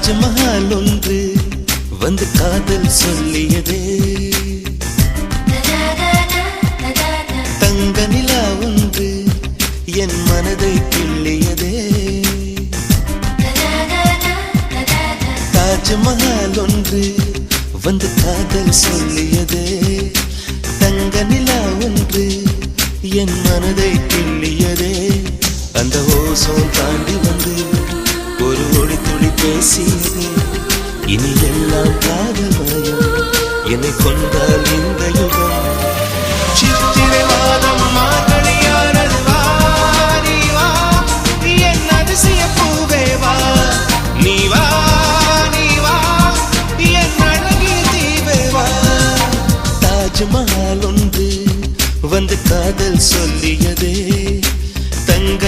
தாஜ்மஹால் ஒன்று வந்து காதல் சொல்லியதே, தங்க நிலா ஒன்று என் மனதை கிள்ளியதே. தாஜ்மஹால் ஒன்று வந்து காதல் சொல்லியதே, தங்க நிலா ஒன்று என் மனதை கிள்ளியதே. அந்த ஓசோன் தாண்டி வந்து ஒரு ஒளி துளி பேசியதே, இனி எல்லாம் காதல் மயம் என்னை கொண்டால் இந்த யுகம். சித்திரை மாதம் மார்கழியானது வா, நீ வா என் அதிசய பூவே வா, நீ வா நீ வா என் அழகிய தீவே வா. தாஜ்மஹால் ஒன்று வந்து காதல் சொல்லியதே, தங்க